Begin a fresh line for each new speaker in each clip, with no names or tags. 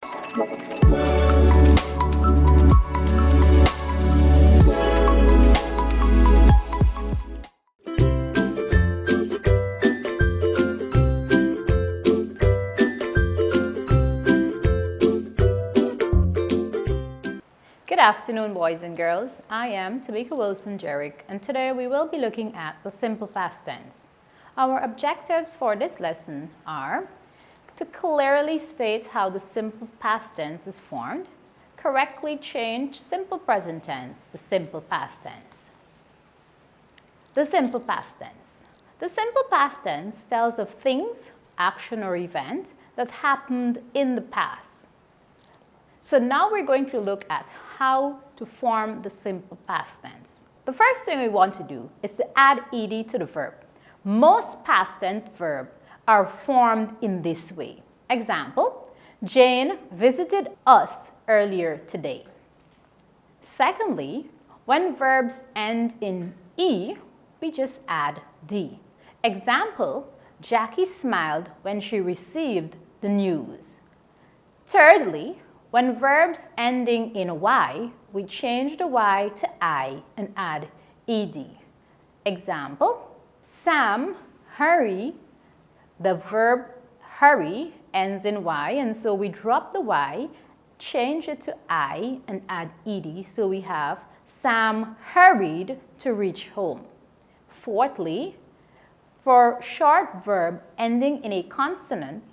Good afternoon, boys and girls. I am Tamika Wilson-Jerick, and today we will be looking at the simple past tense. Our objectives for this lesson are to clearly state how the simple past tense is formed, correctly change simple present tense to simple past tense. The simple past tense. The simple past tense tells of things, action, or event that happened in the past. So now we're going to look at how to form the simple past tense. The first thing we want to do is to add ed to the verb. Most past tense verbs are formed in this way. Example, Jane visited us earlier today. Secondly, when verbs end in e, we just add d. Example, Jackie smiled when she received the news. Thirdly, when verbs ending in y, we change the y to I and add ed. Example, Sam hurry. The verb hurry ends in y, and so we drop the y, change it to I and add ed, so we have Sam hurried to reach home. Fourthly, for short verb ending in a consonant,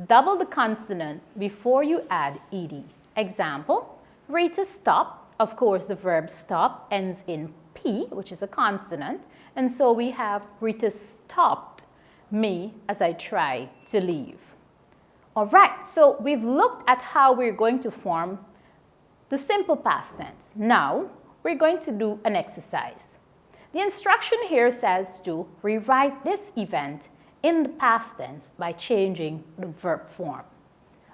double the consonant before you add ed. Example, Rita stopped. Of course, the verb stop ends in p, which is a consonant, and so we have Rita stopped me as I try to leave. All right, so we've looked at how we're going to form the simple past tense. Now, we're going to do an exercise. The instruction here says to rewrite this event in the past tense by changing the verb form.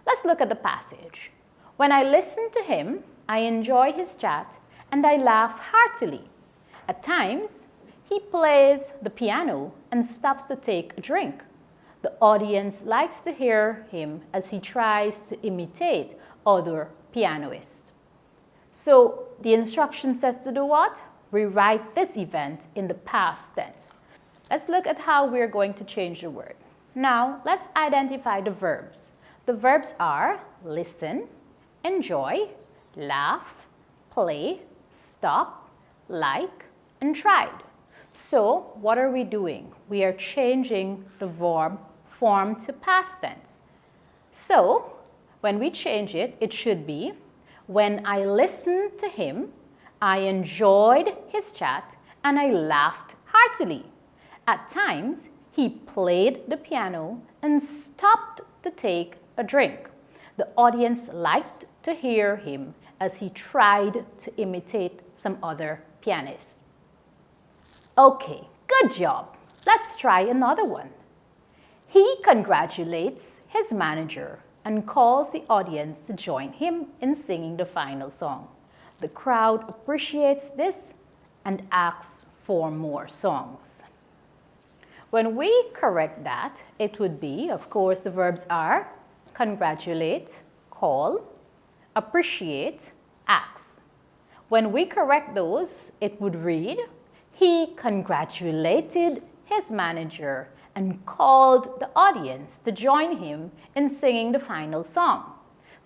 Let's look at the passage. When I listen to him, I enjoy his chat and I laugh heartily. At times, he plays the piano and stops to take a drink. The audience likes to hear him as he tries to imitate other pianists. So the instruction says to do what? Rewrite this event in the past tense. Let's look at how we're going to change the word. Now, let's identify the verbs. The verbs are listen, enjoy, laugh, play, stop, like, and tried. So, what are we doing? We are changing the verb form to past tense. So, when we change it, it should be, when I listened to him, I enjoyed his chat, and I laughed heartily. At times, he played the piano and stopped to take a drink. The audience liked to hear him as he tried to imitate some other pianists. Okay, good job. Let's try another one. He congratulates his manager and calls the audience to join him in singing the final song. The crowd appreciates this and asks for more songs. When we correct that, it would be, of course, the verbs are congratulate, call, appreciate, ask. When we correct those, it would read, he congratulated his manager and called the audience to join him in singing the final song.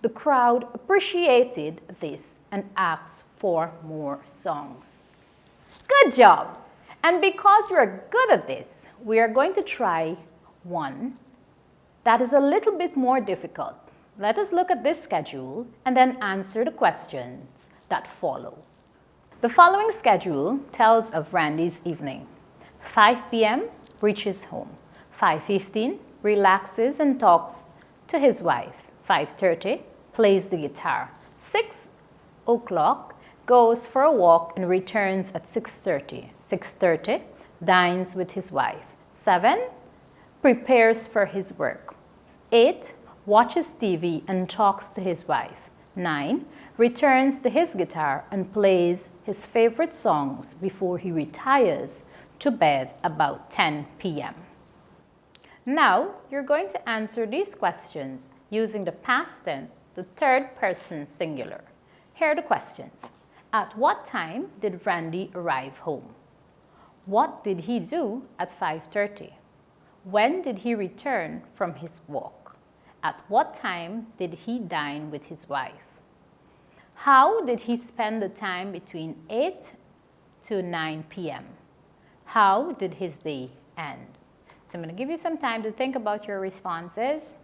The crowd appreciated this and asked for more songs. Good job! And because you're good at this, we are going to try one that is a little bit more difficult. Let us look at this schedule and then answer the questions that follow. The following schedule tells of Randy's evening. 5 p.m. reaches home. 5:15 relaxes and talks to his wife. 5:30 plays the guitar. 6 o'clock goes for a walk and returns at 6:30. 6:30 dines with his wife. 7 prepares for his work. 8 watches TV and talks to his wife. 9 returns to his guitar and plays his favorite songs before he retires to bed about 10 p.m. Now, you're going to answer these questions using the past tense, the third person singular. Here are the questions. At what time did Randy arrive home? What did he do at 5:30? When did he return from his walk? At what time did he dine with his wife? How did he spend the time between 8 to 9 p.m.? How did his day end? So I'm going to give you some time to think about your responses.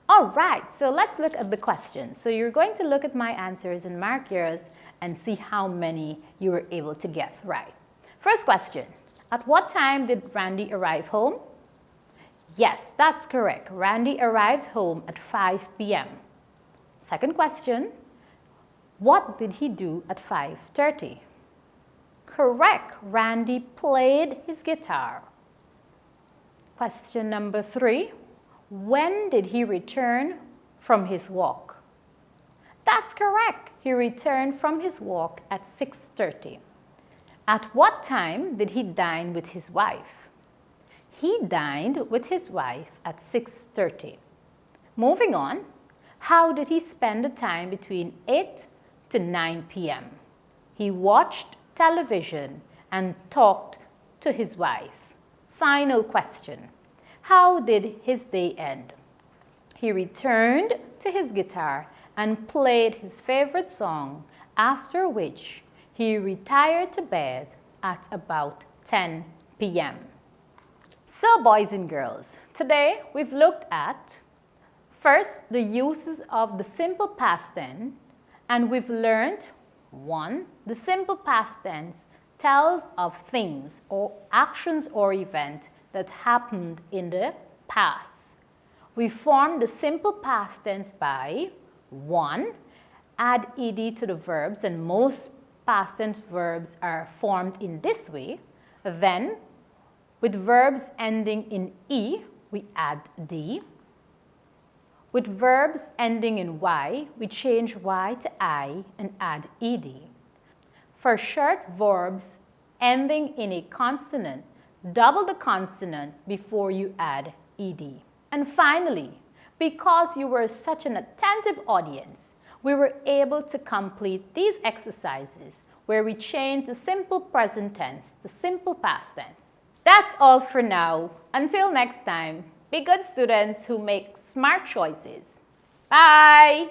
All right, so let's look at the questions. So you're going to look at my answers and mark yours and see how many you were able to get right. First question, at what time did Randy arrive home? Yes, that's correct. Randy arrived home at 5 p.m. Second question, what did he do at 5:30? Correct, Randy played his guitar. Question number 3, when did he return from his walk? That's correct. He returned from his walk at 6:30. At what time did he dine with his wife? He dined with his wife at 6:30. Moving on, how did he spend the time between 8 to 9 p.m.? He watched television and talked to his wife. Final question. How did his day end? He returned to his guitar and played his favorite song, after which he retired to bed at about 10 p.m. So boys and girls, today we've looked at first the uses of the simple past tense, and we've learned 1. The simple past tense tells of things or actions or events that happened in the past. We form the simple past tense by 1. Add ed to the verbs, and most past tense verbs are formed in this way. Then, with verbs ending in e, we add d. With verbs ending in y, we change y to I and add ed. For short verbs ending in a consonant, double the consonant before you add ed. And finally, because you were such an attentive audience, we were able to complete these exercises where we change the simple present tense to simple past tense. That's all for now. Until next time, be good students who make smart choices. Bye!